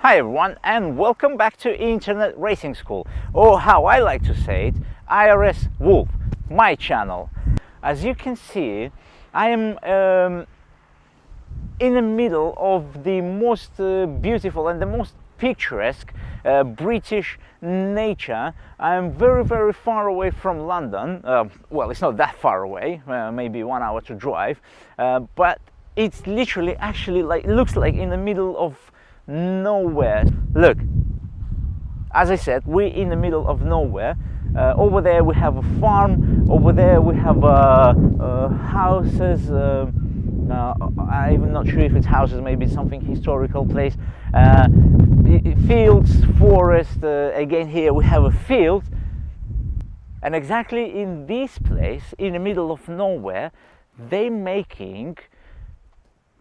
Hi everyone, and welcome back to Internet Racing School, or how I like to say it, IRS Wolf, my channel. As you can see, I am in the middle of the most beautiful and the most picturesque British nature. I am very far away from London. Well, it's not that far away, maybe 1 hour to drive, but it's literally actually like, it looks like in the middle of nowhere. Look, as I said, we're in the middle of nowhere. Over there we have a farm, over there we have houses. I'm not sure if it's houses, maybe something historical place. Fields, forest. Again, here we have a field, and exactly in this place, in the middle of nowhere, they're making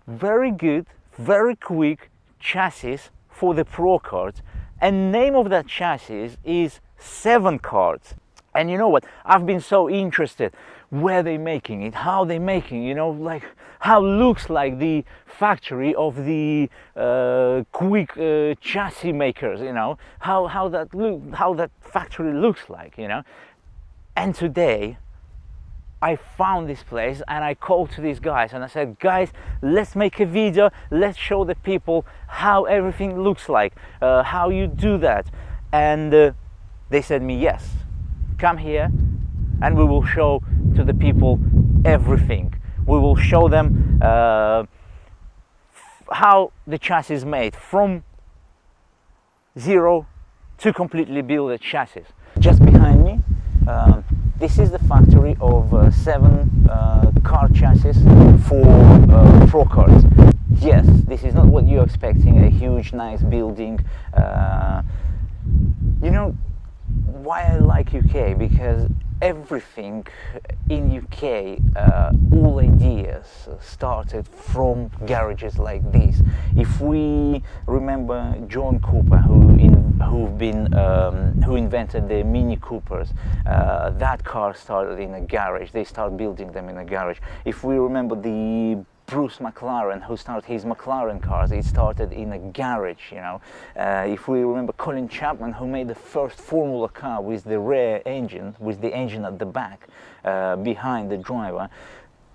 very good, very quick chassis for the ProKart, and name of that chassis is 7Kart. And you know what, I've been so interested where they're making it, how they're making, you know, like how looks like the factory of the quick chassis makers, you know, how that factory looks like, you know. And today I found this place and I called to these guys and I said, guys, let's make a video, let's show the people how everything looks like, how you do that. And they said me, yes, come here and we will show to the people everything. We will show them how the chassis is made from zero to completely build a chassis. Just behind me, this is the factory of 7Kart chassis for ProKart. Yes, this is not what you're expecting, a huge nice building. You know why I like UK? Because everything in UK, all ideas started from garages like this. If we remember John Cooper, who invented the Mini Coopers, that car started in a garage. They started building them in a garage. If we remember the Bruce McLaren, who started his McLaren cars, it started in a garage, you know. If we remember Colin Chapman, who made the first Formula car with the rear engine, with the engine at the back, behind the driver,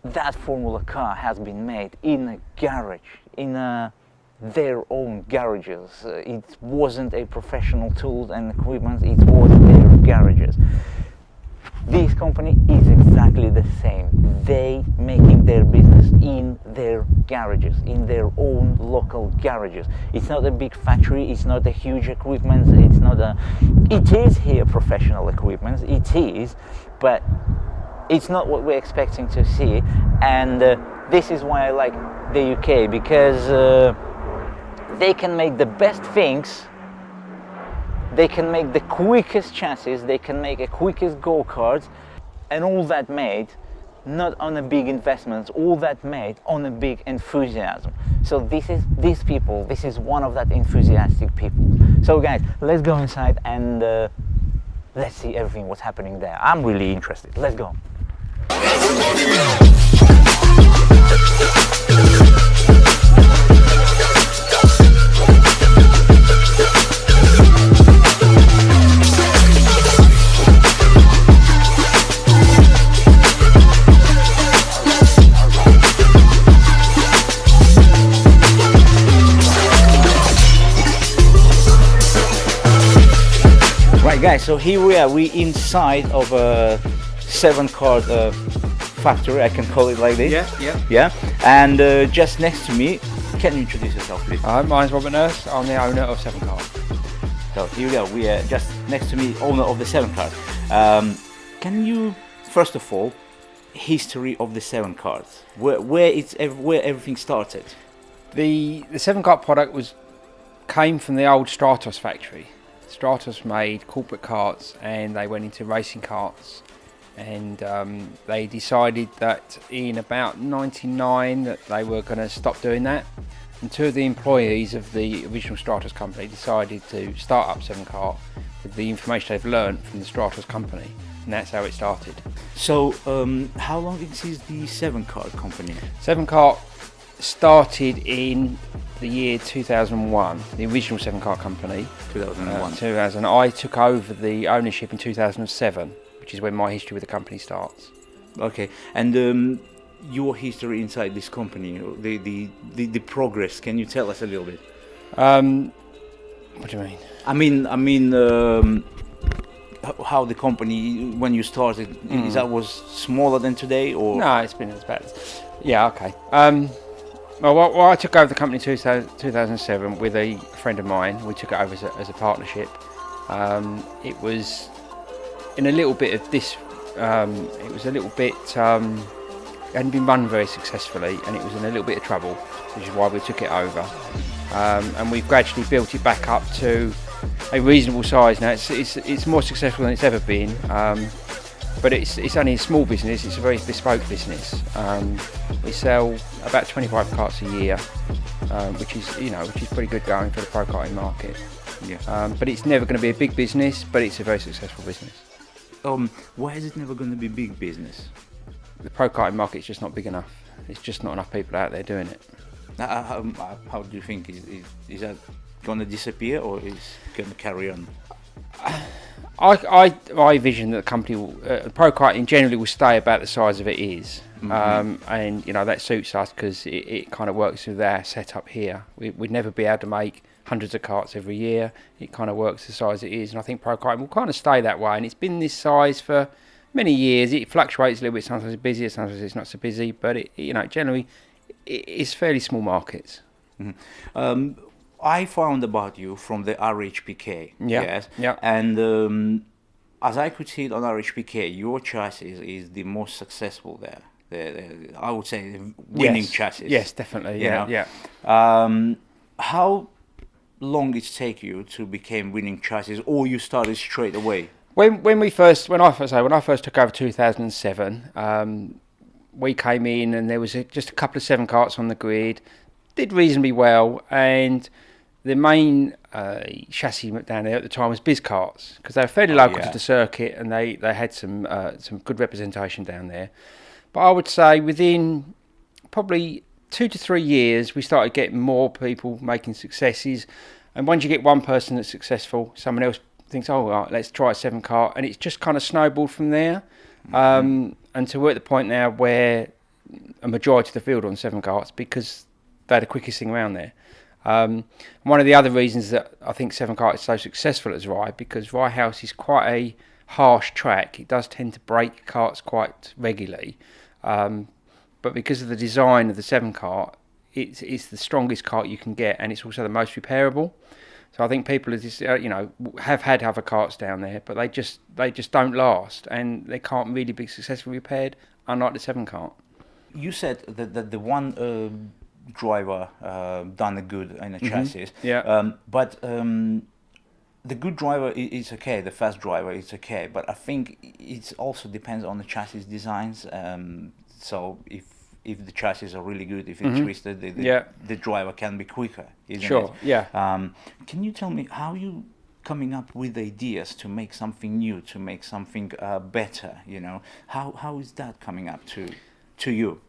that Formula car has been made in a garage, in their own garages. It wasn't a professional tool and equipment, it was their garages. This company is exactly the same. They making their business in their garages, in their own local garages. It's not a big factory, it's not a huge equipment, it's not a... It is here professional equipment, it is, but it's not what we're expecting to see. And this is why I like the UK, because they can make the best things. They can make the quickest chassis, they can make the quickest go-karts, and all that made not on a big investment, all that made on a big enthusiasm. So this is one of that enthusiastic people. So guys, let's go inside and let's see everything what's happening there. I'm really interested. Let's go. Right guys, so here we're inside of a 7Kart factory, I can call it like this. Yeah. And just next to me, can you introduce yourself please? My name's Robert Nurse, I'm the owner of 7Kart. So here we go, we are just next to me, owner of the 7Kart. Can you, first of all, history of the 7Kart, where everything started? The 7Kart product came from the old Stratos factory. Stratos made corporate karts and they went into racing karts, and they decided that in about 99 that they were going to stop doing that, and two of the employees of the original Stratos company decided to start up 7Kart with the information they've learned from the Stratos company, and that's how it started. So how long exists the 7Kart company? 7Kart started in the year 2001, the original 7-kart company. 2001. 2000. I took over the ownership in 2007, which is when my history with the company starts. Okay, and your history inside this company, the progress. Can you tell us a little bit? What do you mean? I mean, how the company when you started is that was smaller than today, or No, it's been as bad. Yeah, okay. Well, I took over the company in 2007 with a friend of mine. We took it over as a partnership. It was in a little bit of this. It was a little bit. It hadn't been run very successfully, and it was in a little bit of trouble, which is why we took it over. And we've gradually built it back up to a reasonable size now. It's more successful than it's ever been, but it's only a small business. It's a very bespoke business. We sell about 25 karts a year, which is pretty good going for the pro-karting market. yeah. But it's never going to be a big business, but it's a very successful business. Why is it never going to be big business? The pro-karting market's just not big enough. There's just not enough people out there doing it. How do you think is that going to disappear, or is going to carry on? I vision that the company, pro-karting generally will stay about the size of it is. And that suits us because it kind of works with our setup here. We'd never be able to make hundreds of karts every year. It kind of works the size it is, and I think pro-karting will kind of stay that way. And it's been this size for many years. It fluctuates a little bit. Sometimes it's busier, sometimes it's not so busy. But generally, it's fairly small markets. I found about you from the RHPK. Yeah. Yes. Yeah. And as I could see it on RHPK, your chassis is the most successful there. I would say the winning chassis. Yes, definitely. You know? Yeah. How long it take you to become winning chassis, or you started straight away? When I first took over 2007, we came in and there was just a couple of 7-karts on the grid, did reasonably well, and the main chassis down there at the time was Biz karts, because they were fairly local to the circuit, and they had some good representation down there. But I would say within probably 2 to 3 years, we started getting more people making successes, and once you get one person that's successful, someone else thinks, oh, right, let's try a 7-kart, and it's just kind of snowballed from there. Until we're at the point now where a majority of the field are on 7-karts because they're the quickest thing around there. One of the other reasons that I think 7-kart is so successful at Rye, because Rye House is quite a harsh track. It does tend to break karts quite regularly, but because of the design of the 7-kart, it's the strongest kart you can get, and it's also the most repairable. So I think people are just, have had other karts down there, but they just don't last, and they can't really be successfully repaired, unlike the 7-kart. You said that the one driver done a good in a chassis. Yeah. But the good driver is okay, the fast driver is okay, but I think it also depends on the chassis designs. So if the chassis are really good, if it's twisted, the driver can be quicker, isn't it? Sure, yeah. Can you tell me how you coming up with ideas to make something new, to make something better? How is that coming up to you?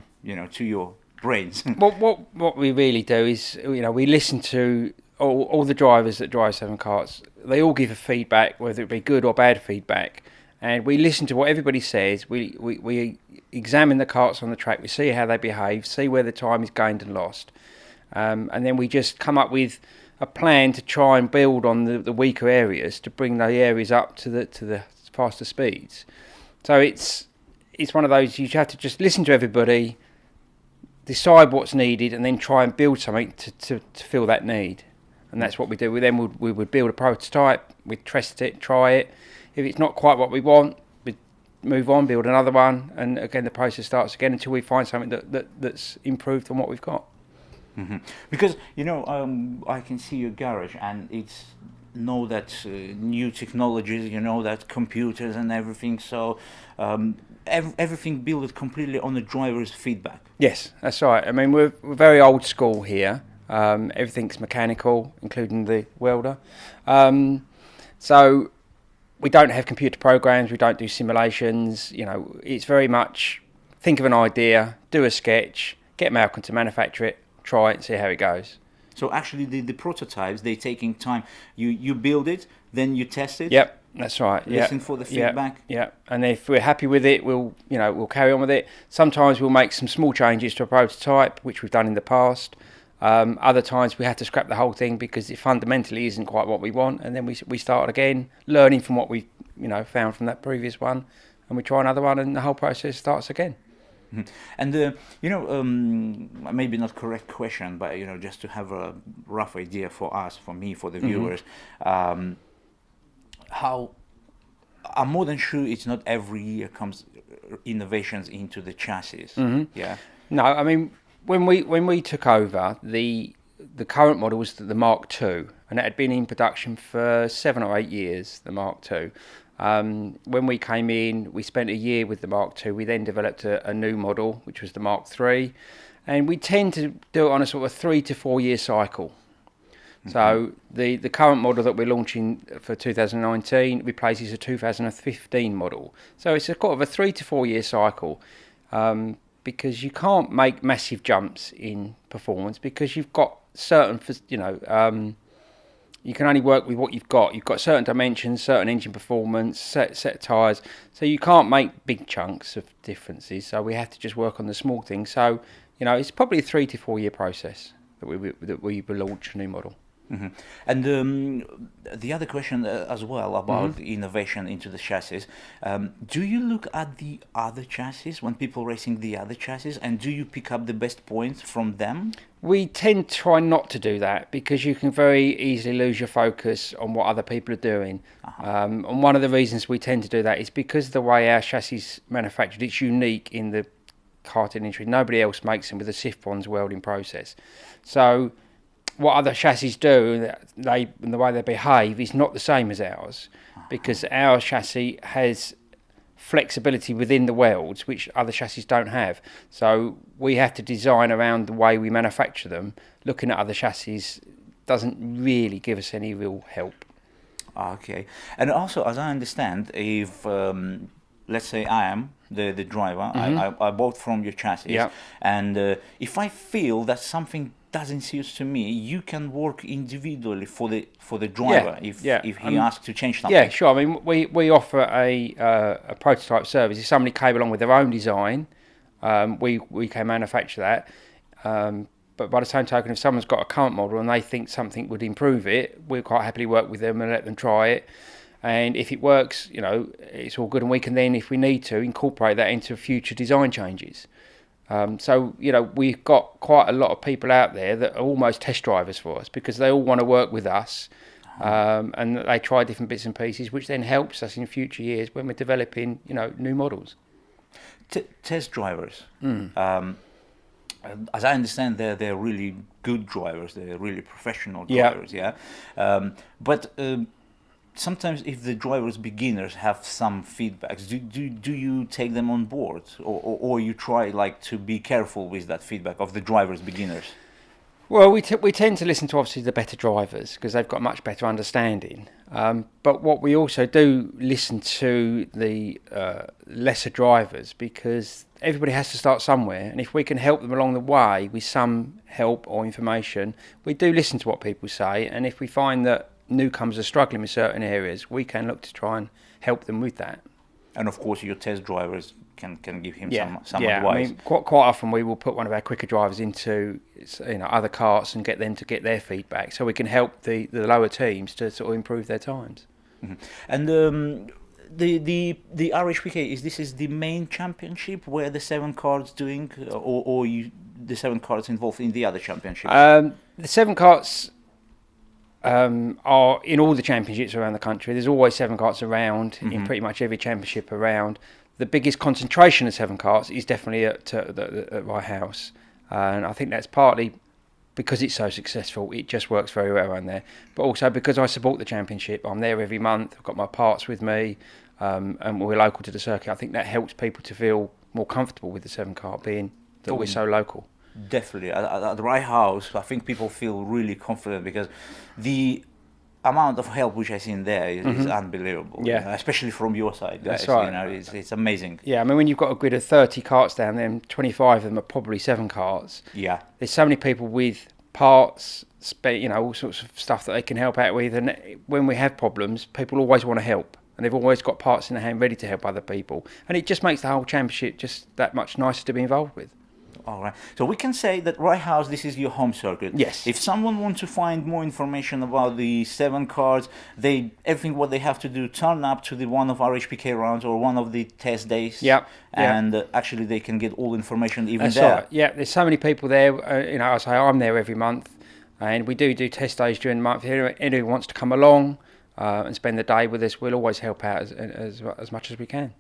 To your brains. What we really do is, we listen to all the drivers that drive 7-karts. They all give a feedback, whether it be good or bad feedback, and we listen to what everybody says. We examine the karts on the track. We see how they behave, see where the time is gained and lost, and then we just come up with a plan to try and build on the weaker areas to bring the areas up to the faster speeds. So it's one of those, you have to just listen to everybody, decide what's needed, and then try and build something to fill that need. And that's what we do. We would build a prototype, we'd test it, try it. If it's not quite what we want, we'd move on, build another one, and again the process starts again until we find something that's improved on what we've got. Because I can see your garage, and it's that new technologies, that computers and everything. So everything built completely on the driver's feedback. Yes, that's right. I mean, we're very old school here. Everything's mechanical, including the welder. So we don't have computer programs. We don't do simulations. It's very much think of an idea, do a sketch, get Malcolm to manufacture it, try it, and see how it goes. So actually, the prototypes, they're taking time. You build it, then you test it. Yep, that's right. Listen for the feedback. Yeah, and if we're happy with it, we'll carry on with it. Sometimes we'll make some small changes to a prototype, which we've done in the past. Other times we have to scrap the whole thing because it fundamentally isn't quite what we want, and then we start again, learning from what we found from that previous one, and we try another one, and the whole process starts again. Mhm. And maybe not correct question, but just to have a rough idea for us, for me, for the viewers, how I'm more than sure it's not every year comes innovations into the chassis. Yeah. No, I mean when we took over, the current model was the Mark II, and it had been in production for 7 or 8 years. The Mark II. When we came in, we spent a year with the Mark II. We then developed a new model, which was the Mark III, and we tend to do it on a sort of 3 to 4 year cycle. So the current model that we're launching for 2019 replaces a 2015 model. So it's a kind of a 3 to 4 year cycle, because you can't make massive jumps in performance because you've got certain, you can only work with what you've got. You've got certain dimensions, certain engine performance, set tyres. So you can't make big chunks of differences. So we have to just work on the small things. So, it's probably a 3 to 4 year process that we will launch a new model. And the other question as well about innovation into the chassis, do you look at the other chassis when people racing the other chassis, and do you pick up the best points from them? We tend to try not to do that because you can very easily lose your focus on what other people are doing. And one of the reasons we tend to do that is because of the way our chassis is manufactured. It's unique in the karting industry. Nobody else makes them with a SIF bronze welding process. So what other chassis do, and the way they behave is not the same as ours, because our chassis has flexibility within the welds, which other chassis don't have. So we have to design around the way we manufacture them. Looking at other chassis doesn't really give us any real help. Okay. And also, as I understand, if let's say I am the driver, I bought from your chassis, and if I feel that something doesn't suit to me, you can work individually for the driver if he asks to change something. Yeah, sure. I mean, we offer a prototype service. If somebody came along with their own design, we can manufacture that. But by the same token, if someone's got a current model and they think something would improve it, we'll quite happily work with them and let them try it. And if it works, it's all good, and we can then, if we need to, incorporate that into future design changes. So, we've got quite a lot of people out there that are almost test drivers for us because they all want to work with us, and they try different bits and pieces, which then helps us in future years when we're developing, new models. Test drivers. As I understand, they're really good drivers. They're really professional drivers. But sometimes if the drivers beginners have some feedbacks, do you take them on board, or you try to be careful with that feedback of the drivers beginners? Well, we tend to listen to obviously the better drivers because they've got much better understanding. But what we also do listen to the lesser drivers because everybody has to start somewhere, and if we can help them along the way with some help or information, we do listen to what people say. And if we find that newcomers are struggling with certain areas, we can look to try and help them with that. And of course, your test drivers can give him some advice. I mean, quite often we will put one of our quicker drivers into other karts and get them to get their feedback, so we can help the lower teams to sort of improve their times. And the RHPK this is the main championship where the 7 karts doing, or the 7 karts involved in the other championships? The 7 karts are in all the championships around the country. There's always 7 karts around in pretty much every championship around. The biggest concentration of 7 karts is definitely at my house, and I think that's partly because it's so successful. It just works very well around there, but also because I support the championship. I'm there every month. I've got my parts with me, and we're local to the circuit. I think that helps people to feel more comfortable with the 7 kart, being that we're so local. Definitely. At my house, I think people feel really confident because the amount of help which I see in there is unbelievable. Yeah. You know, especially from your side, guys. That's right. You know, it's amazing. Yeah, I mean, when you've got a grid of 30 carts down there, and 25 of them are probably 7 carts. Yeah. There's so many people with parts, all sorts of stuff that they can help out with. And when we have problems, people always want to help. And they've always got parts in their hand ready to help other people. And it just makes the whole championship just that much nicer to be involved with. All right. So we can say that Right House, this is your home circuit. Yes. If someone wants to find more information about the 7 cards, everything what they have to do, turn up to one of our HPK rounds or one of the test days. Yep. And actually they can get all information even That's there. right. Yeah, there's so many people there. I say I'm there every month, and we do test days during the month. If anyone wants to come along and spend the day with us, we'll always help out as much as we can.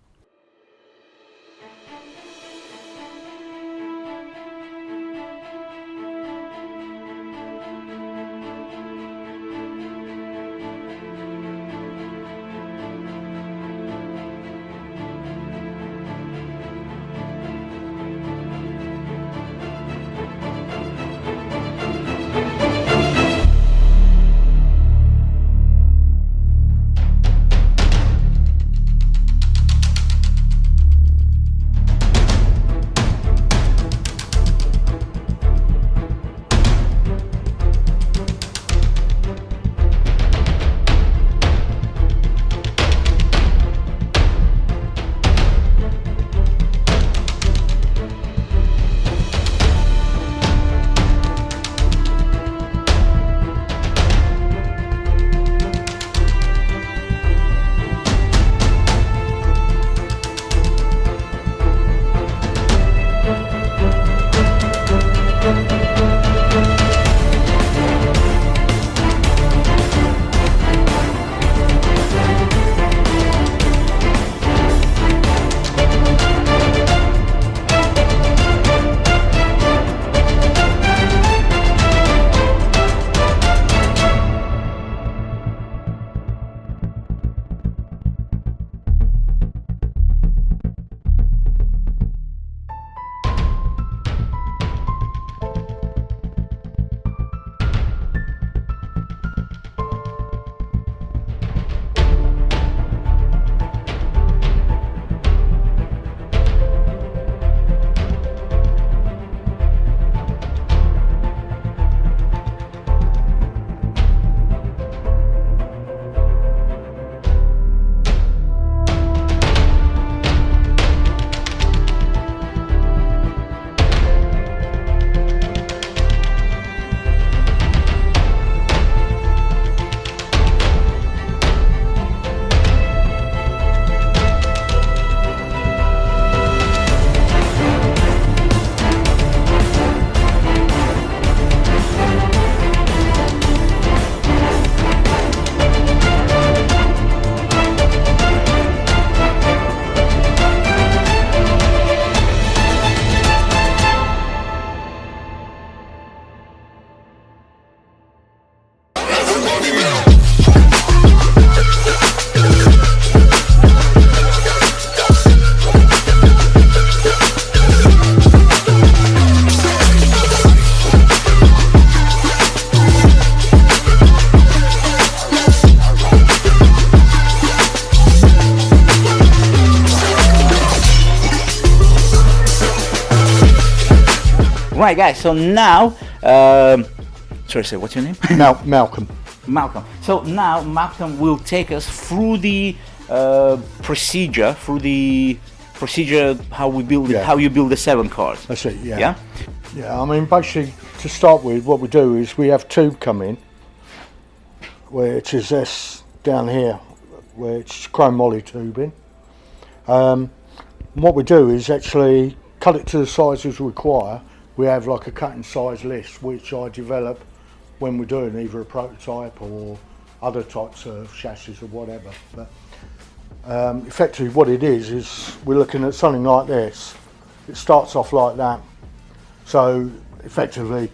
Right, guys, so now, sorry, say, what's your name? Malcolm. Malcolm. So now Malcolm will take us through the procedure, how we build it, how you build the 7 cards. That's it, yeah. Yeah? Yeah, I mean, basically, to start with, what we do is we have tube come in, which is this down here, which is chrome moly tubing. What we do is actually cut it to the sizes we require. We have like a cutting size list, which I develop when we're doing either a prototype or other types of chassis or whatever. But effectively what it is we're looking at something like this. It starts off like that. So effectively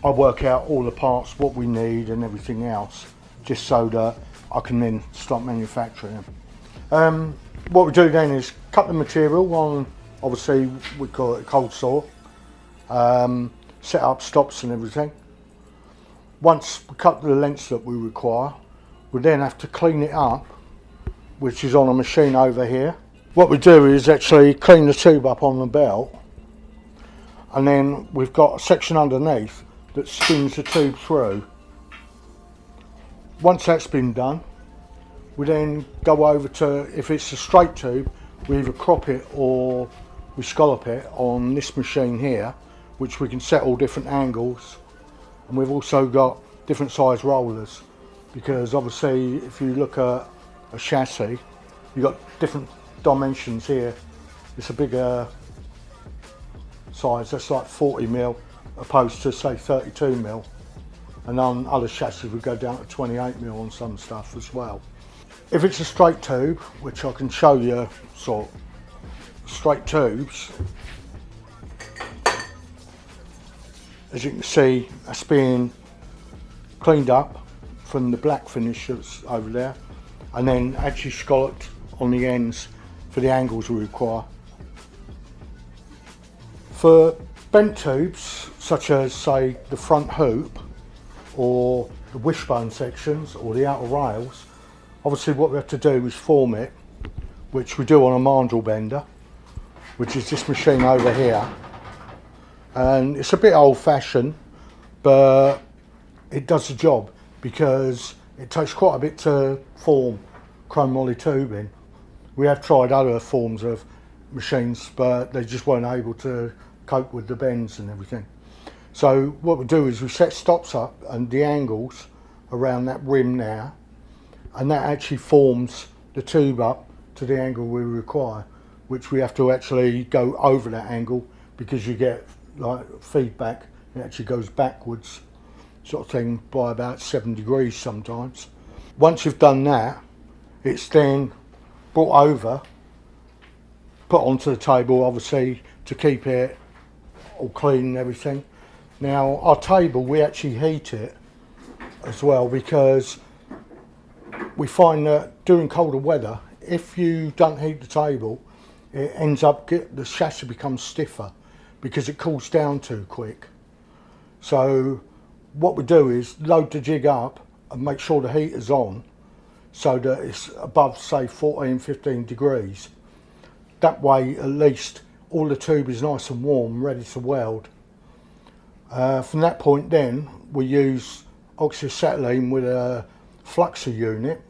I work out all the parts, what we need and everything else, just so that I can then start manufacturing them. What we do then is cut the material on, obviously we call it a cold saw, set up stops and everything. Once we cut the lengths that we require, We then have to clean it up, which is on a machine over here. What we do is actually clean the tube up on the belt, and then we've got a section underneath that spins the tube through. Once that's been done, we then go over to, if it's a straight tube, we either crop it or we scallop it on this machine here, which we can set all different angles. And we've also got different size rollers, because obviously if you look at a chassis, you've got different dimensions here. It's a bigger size, that's like 40mm opposed to say 32mm. And on other chassis we go down to 28mm on some stuff as well. If it's a straight tube, which I can show you, sort of straight tubes, as you can see, that's being cleaned up from the black finish that's over there, and then actually scalloped on the ends for the angles we require. For bent tubes, such as say the front hoop or the wishbone sections or the outer rails, obviously what we have to do is form it, which we do on a mandrel bender, which is this machine over here. And it's a bit old-fashioned, but it does the job, because it takes quite a bit to form chrome moly tubing. We have tried other forms of machines, but they just weren't able to cope with the bends and everything. So what we do is we set stops up and the angles around that rim now, and that actually forms the tube up to the angle we require, which we have to actually go over that angle, because you get like feedback. It actually goes backwards sort of thing by about 7 degrees sometimes. Once you've done that, it's then brought over, put onto the table obviously to keep it all clean and everything. Now our table, we actually heat it as well, because we find that during colder weather, if you don't heat the table, it ends up, the chassis becomes stiffer because it cools down too quick. So what we do is load the jig up and make sure the heater's on, so that it's above say 14-15 degrees. That way at least all the tube is nice and warm, ready to weld. From that point then we use oxyacetylene with a fluxer unit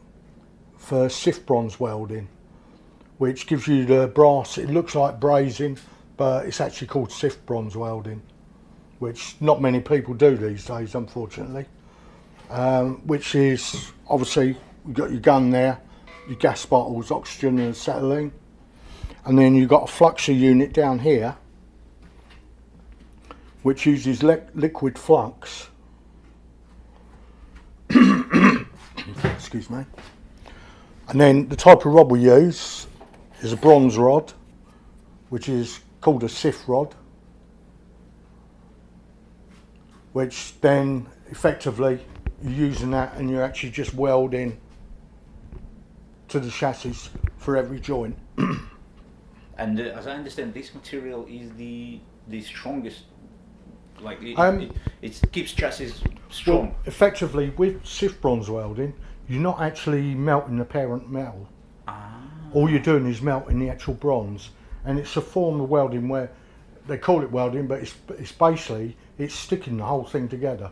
for sift bronze welding, which gives you the brass. It looks like brazing, but it's actually called sift bronze welding, which not many people do these days, unfortunately. Which is obviously, you've got your gun there, your gas bottles, oxygen and acetylene, and then you've got a fluxer unit down here which uses liquid flux. Excuse me. And then the type of rod we use is a bronze rod, which is called a SIF rod, which then effectively you're using that and you're actually just welding to the chassis for every joint. And as I understand, this material is the strongest. Like it keeps chassis strong. Well, effectively, with SIF bronze welding, you're not actually melting the parent metal. All you're doing is melting the actual bronze, and it's a form of welding where they call it welding, but it's basically it's sticking the whole thing together.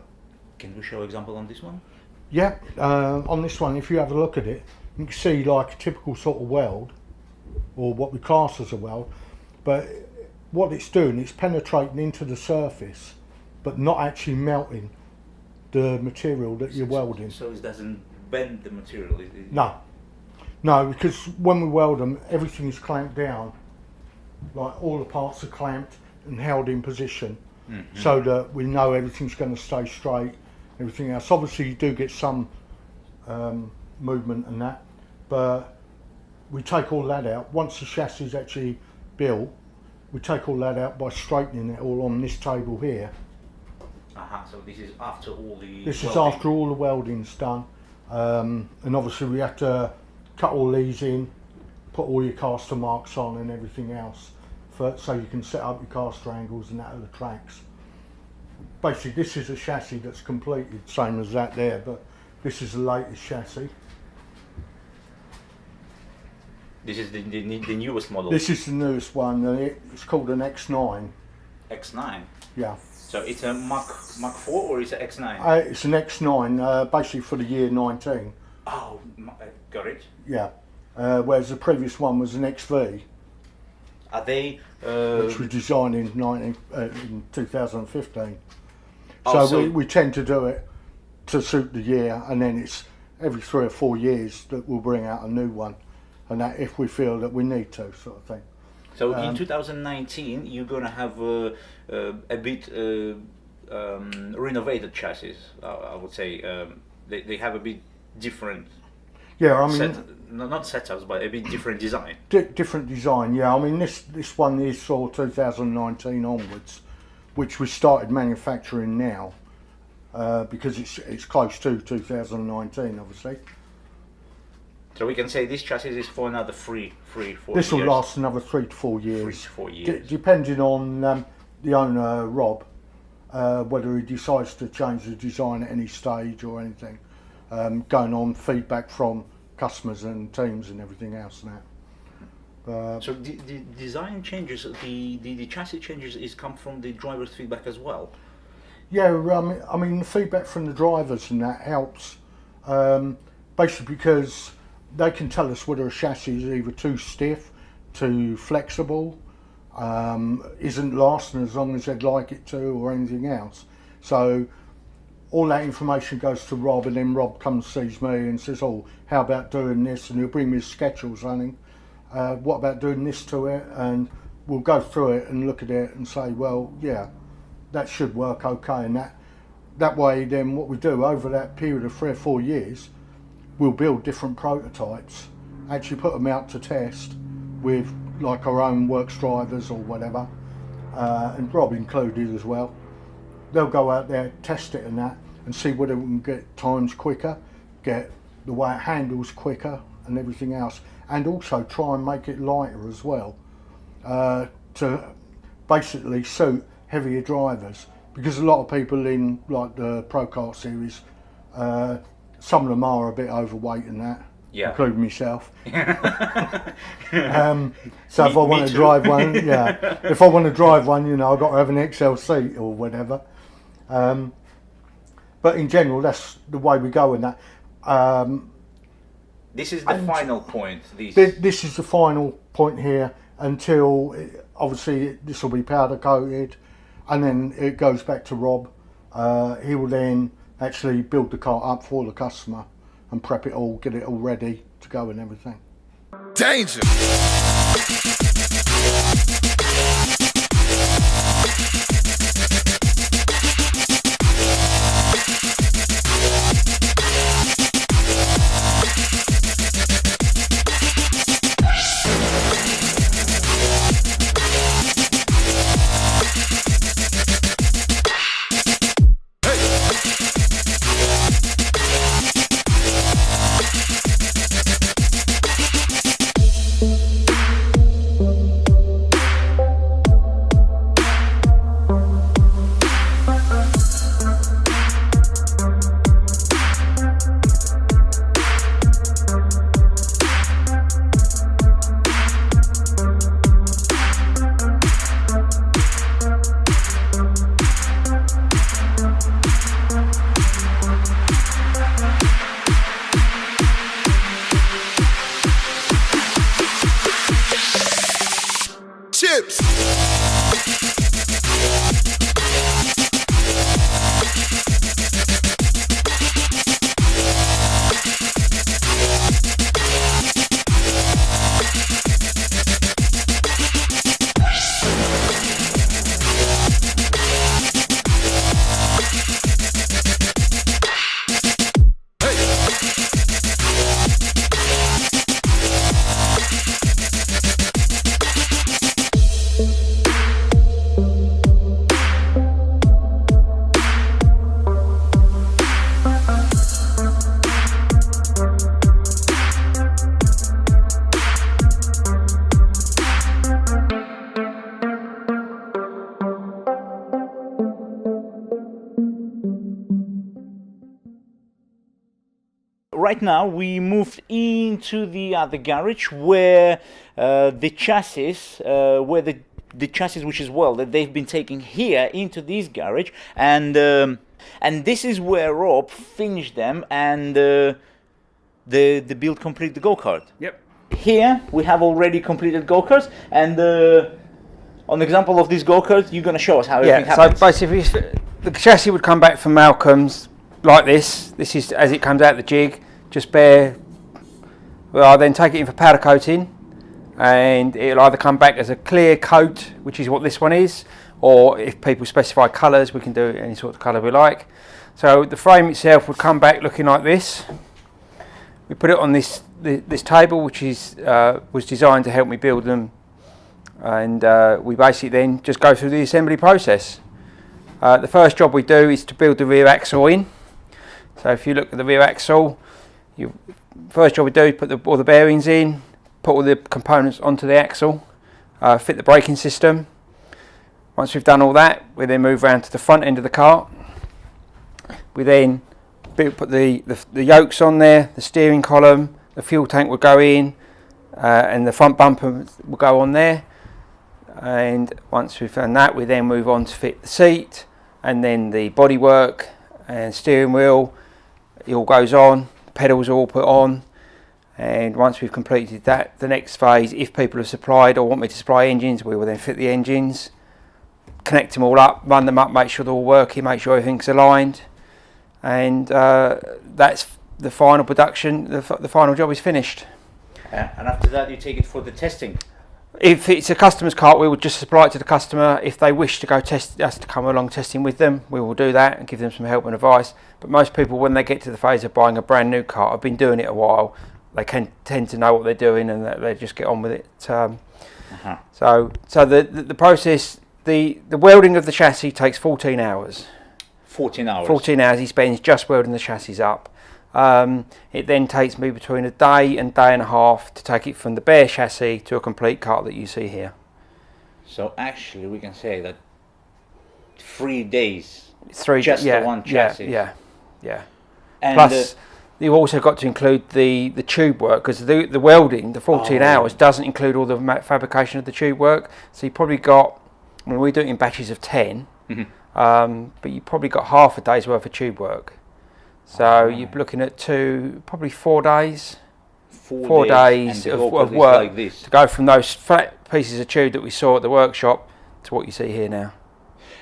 Can we show an example on this one? Yeah, on this one, if you have a look at it, you can see like a typical sort of weld, or what we class as a weld, but what it's doing, it's penetrating into the surface, but not actually melting the material that you're welding. So it doesn't bend the material? No, because when we weld them, everything is clamped down. Like all the parts are clamped and held in position, so that we know everything's going to stay straight, everything else. Obviously you do get some movement and that, but we take all that out. Once the chassis is actually built, we take all that out by straightening it all on this table here. So this is after all the This welding. is after all the welding's done, and obviously we have to cut all these in, put all your caster marks on and everything else, so you can set up your caster angles and that of the tracks. Basically this is a chassis that's completed, same as that there, but This is the latest chassis. This is the newest model. This is the newest one. It's called an X9. X9. Yeah. So it's a Mach 4 or it's an X9? It's an X9, basically for the year 19. Oh, got it. Yeah. Whereas the previous one was an XV, Are they? which was designed in 2015. Oh, So we tend to do it to suit the year, and then it's every 3 or 4 years that we'll bring out a new one, and that if we feel that we need to, sort of thing. So in 2019, you're gonna have a bit renovated chassis. I would say they have a bit different. Yeah, I mean, not setups, but a bit different design. Different design. Yeah, I mean this one is for 2019 onwards, which we started manufacturing now because it's close to 2019, obviously. So we can say this chassis is for another 4 This will years. last another 3 to 4 years. 3 to 4 years. Depending on the owner, Rob, whether he decides to change the design at any stage or anything, going on feedback from customers and teams and everything else now. So the design changes, the chassis changes is come from the driver's feedback as well. Yeah, I mean the feedback from the drivers and that helps, basically because they can tell us whether a chassis is either too stiff, too flexible, isn't lasting as long as they'd like it to, or anything else. So all that information goes to Rob, and then Rob comes sees me and says, "Oh, how about doing this?" And he'll bring me his schedules running. What about doing this to it? And we'll go through it and look at it and say, well, yeah, that should work okay. And that way, then what we do over that period of 3 or 4 years, we'll build different prototypes, actually put them out to test with like our own works drivers or whatever, and Rob included as well. They'll go out there, test it and that, and see whether we can get times quicker, get the way it handles quicker and everything else, and also try and make it lighter as well, to basically suit heavier drivers, because a lot of people in like the ProKart series, some of them are a bit overweight and that, Yeah. including myself. So if I want to too. drive one, yeah, if I want to drive one, you know, I've got to have an XL seat or whatever. But in general, that's the way we go in that. This is the final point. This is the final point here until, obviously, this will be powder coated, and then it goes back to Rob. He will then actually build the car up for the customer and prep it all, get it all ready to go and everything. Danger! right now we moved into the other garage where the chassis, where the chassis which is welded, they've been taken here into this garage, and this is where Rob finished them and the build complete the go-kart. Yep. Here we have already completed go-karts, and on the example of this go-kart, you're going to show us how everything happens. So basically the chassis would come back from Malcolm's like this. This is as it comes out the jig, just bare. Well, I'll then take it in for powder coating, and it'll either come back as a clear coat, which is what this one is, or if people specify colours, we can do any sort of colour we like. So the frame itself would come back looking like this. We put it on this table, which is was designed to help me build them, and we basically then just go through the assembly process. The first job we do is to build the rear axle in. So if you look at the rear axle, first job we do is put all the bearings in, put all the components onto the axle, fit the braking system. Once we've done all that, we then move around to the front end of the cart. We then put the yokes on there, the steering column, the fuel tank will go in, and the front bumper will go on there. And once we've done that, we then move on to fit the seat, and then the bodywork and steering wheel. It all goes on, the pedals are all put on, and once we've completed that, the next phase, if people have supplied or want me to supply engines, we will then fit the engines, connect them all up, run them up, make sure they're all working, make sure everything's aligned, and that's the final production. The final job is finished. And after that, you take it for the testing. If it's a customer's cart, we will just supply it to the customer. If they wish to go test us to come along testing with them, we will do that and give them some help and advice. But most people, when they get to the phase of buying a brand new cart, have been doing it a while, they can tend to know what they're doing, and they just get on with it. So the process, the welding of the chassis takes 14 hours. 14 hours. 14 hours he spends just welding the chassis up. It then takes me between a day and day and a half to take it from the bare chassis to a complete cart that you see here. So actually we can say that 3 days, the one chassis. Yeah. And Plus, you've also got to include the tube work, because the welding, the 14 hours, doesn't include all the fabrication of the tube work. So you probably got, we do it in batches of 10, but you probably got half a day's worth of tube work. So you're looking at probably 4 days. 4 days of work like to go from those flat pieces of tube that we saw at the workshop to what you see here now.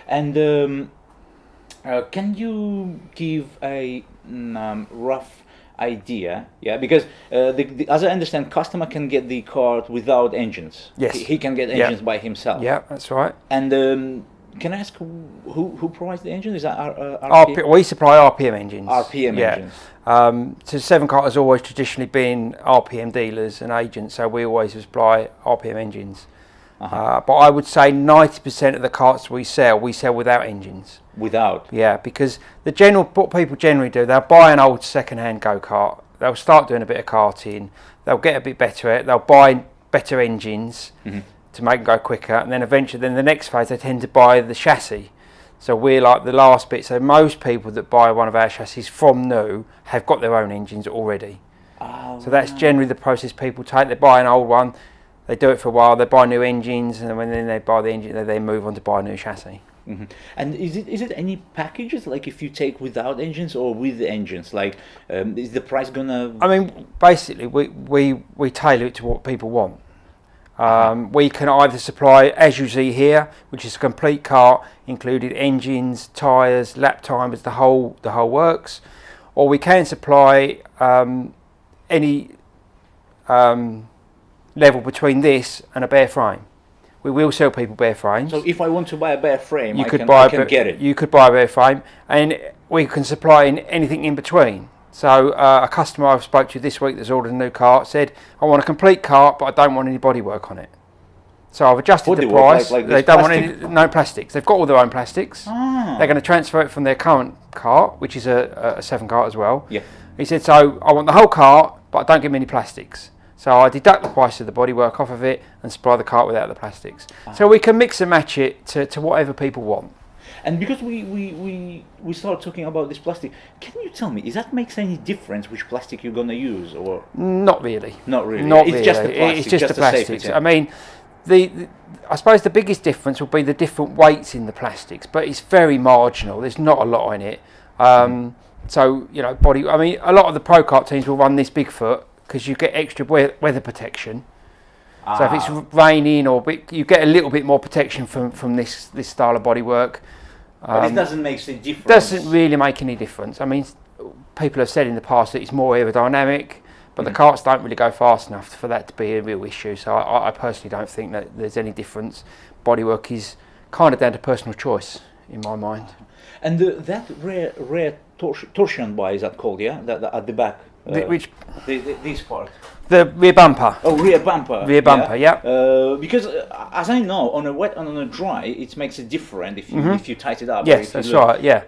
And can you give a rough idea? Yeah, because as I understand, customer can get the cart without engines. Yes, he can get engines by himself. Yeah, that's right. And can I ask who provides the engine? Is that RPM? We supply RPM engines. RPM engines. So 7Kart has always traditionally been RPM dealers and agents, so we always supply RPM engines. But I would say 90% of the karts we sell without engines. Without? Yeah, because what people generally do, they'll buy an old second-hand go-kart, they'll start doing a bit of karting, they'll get a bit better at it, they'll buy better engines to make them go quicker, and then eventually, the next phase, they tend to buy the chassis. So we're like the last bit. So most people that buy one of our chassis from new have got their own engines already. So that's generally the process people take. They buy an old one, they do it for a while, they buy new engines, and then they buy the engine, they move on to buy a new chassis. And is it any packages, like if you take without engines or with the engines? Like, is the price gonna? I mean, basically, we tailor it to what people want. We can either supply, as you see here, which is a complete cart, included engines, tyres, lap timers, the whole works, or we can supply any level between this and a bare frame. We will sell people bare frames. So if I want to buy a bare frame, I can get it. You could buy a bare frame, and we can supply anything in between. So a customer I've spoke to this week that's ordered a new cart said, I want a complete cart, but I don't want any bodywork on it. So I've adjusted the price. They don't want no plastics. They've got all their own plastics. They're going to transfer it from their current cart, which is a 7Kart as well. Yeah. He said, so I want the whole cart, but don't give me any plastics. So I deduct the price of the bodywork off of it and supply the cart without the plastics. So we can mix and match it to whatever people want. And because we start talking about this plastic, can you tell me, is that makes any difference which plastic you're gonna use, or Not really. not really? Not It's really. just the plastic. It's just the the plastics. safety. I mean, I suppose the biggest difference will be the different weights in the plastics, but it's very marginal. There's not a lot in it. So you know, I mean, a lot of the ProKart teams will run this Bigfoot because you get extra weather protection. So if it's raining you get a little bit more protection from this style of bodywork. But it doesn't make a difference. Doesn't really make any difference. I mean, people have said in the past that it's more aerodynamic, but the karts don't really go fast enough for that to be a real issue. So I personally don't think that there's any difference. Bodywork is kind of down to personal choice in my mind. And that rear torsion bar, is that called? Yeah, that at the back. This part. The rear bumper. Oh, rear bumper. Rear bumper, yeah. Because as I know, on a wet and on a dry, it makes it different if you tighten it up. Yes, that's right. Yeah.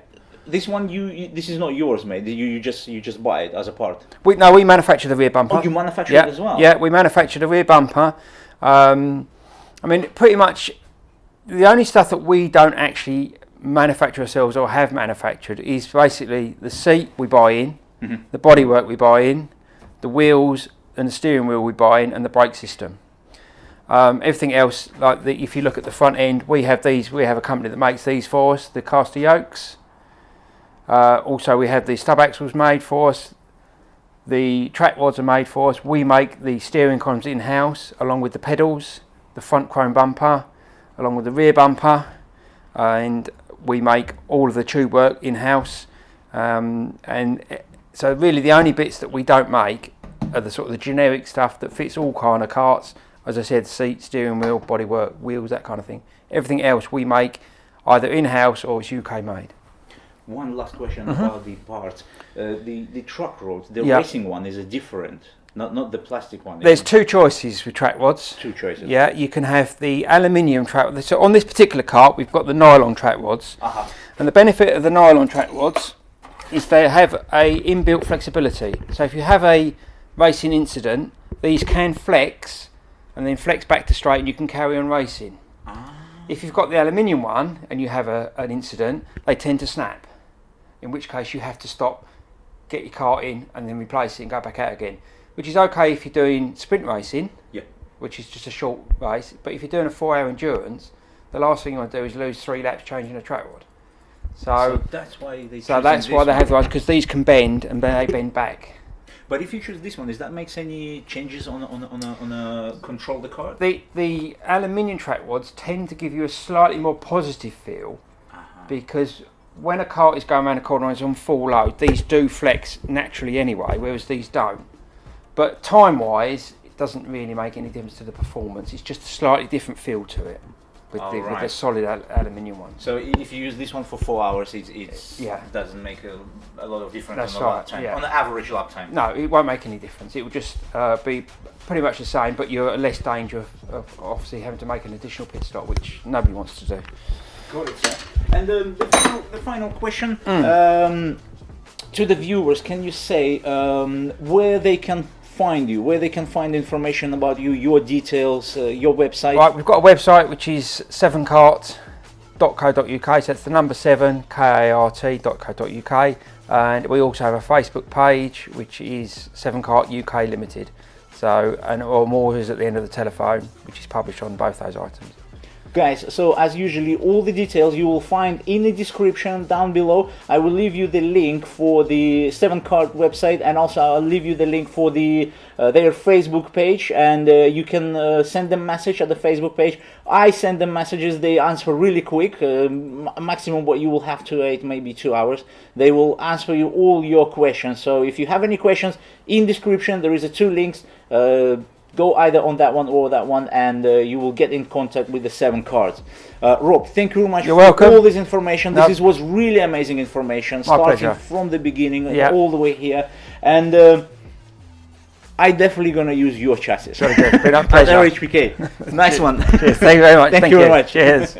This one, this is not yours, mate. You just buy it as a part. We manufacture the rear bumper. Oh, you manufacture it as well. Yeah, we manufacture the rear bumper. I mean, pretty much the only stuff that we don't actually manufacture ourselves or have manufactured is basically the seat we buy in, the bodywork we buy in, the wheels and the steering wheel we buy in, and the brake system. Everything else, like if you look at the front end, we have a company that makes these for us, the caster yokes. Also, we have the stub axles made for us. The track rods are made for us. We make the steering columns in-house, along with the pedals, the front chrome bumper, along with the rear bumper, and we make all of the tube work in-house. And so really the only bits that we don't make are the sort of the generic stuff that fits all kind of karts. As I said, seat, steering wheel, bodywork, wheels, that kind of thing. Everything else we make either in-house or it's UK made. One last question about the parts. The truck rods, the racing one is a different, not the plastic one. There's two choices with track rods. Two choices. Yeah, you can have the aluminium track rods. So on this particular kart, we've got the nylon track rods. And the benefit of the nylon track rods is they have a inbuilt flexibility. So if you have a racing incident, these can flex and then flex back to straight, and you can carry on racing. If you've got the aluminium one and you have an incident, they tend to snap, in which case you have to stop, get your kart in and then replace it and go back out again, which is okay if you're doing sprint racing, which is just a short race. But if you're doing a 4-hour endurance, the last thing you want to do is lose 3 laps changing a track rod. So that's why they. Have the ones, because these can bend and they bend back. But if you choose this one, does that make any changes on a control the car? The aluminium track rods tend to give you a slightly more positive feel, because when a kart is going around a corner and it's on full load, these do flex naturally anyway, whereas these don't. But time-wise, it doesn't really make any difference to the performance. It's just a slightly different feel to it with the solid aluminium one. So if you use this one for 4 hours, it doesn't make a lot of difference on the lap time, on the average lap time. No, it won't make any difference. It will just be pretty much the same, but you're at less danger of obviously having to make an additional pit stop, which nobody wants to do. Got it, sir. And the final question to the viewers: can you say where they can find you, where they can find information about you, your details, your website? Right, we've got a website which is 7kart.co.uk, so that's the number 7 kart.co.uk, and we also have a Facebook page which is 7kart UK Limited. So, or more is at the end of the telephone, which is published on both those items. Guys, so as usually, all the details you will find in the description down below. I will leave you the link for the 7kart website, and also I'll leave you the link for the their Facebook page, and you can send them message at the Facebook page. I send them messages, they answer really quick, maximum what you will have to wait maybe 2 hours. They will answer you all your questions. So if you have any questions, in description there is 2 links. Go either on that one or that one, and you will get in contact with the 7kart. Rob, thank you very much for all this information. This was really amazing information, starting from the beginning all the way here. And I'm definitely going to use your chassis. Very good. Been a pleasure. At RHPK. Nice one. Cheers. Thank you very much. Thank you very much. Cheers.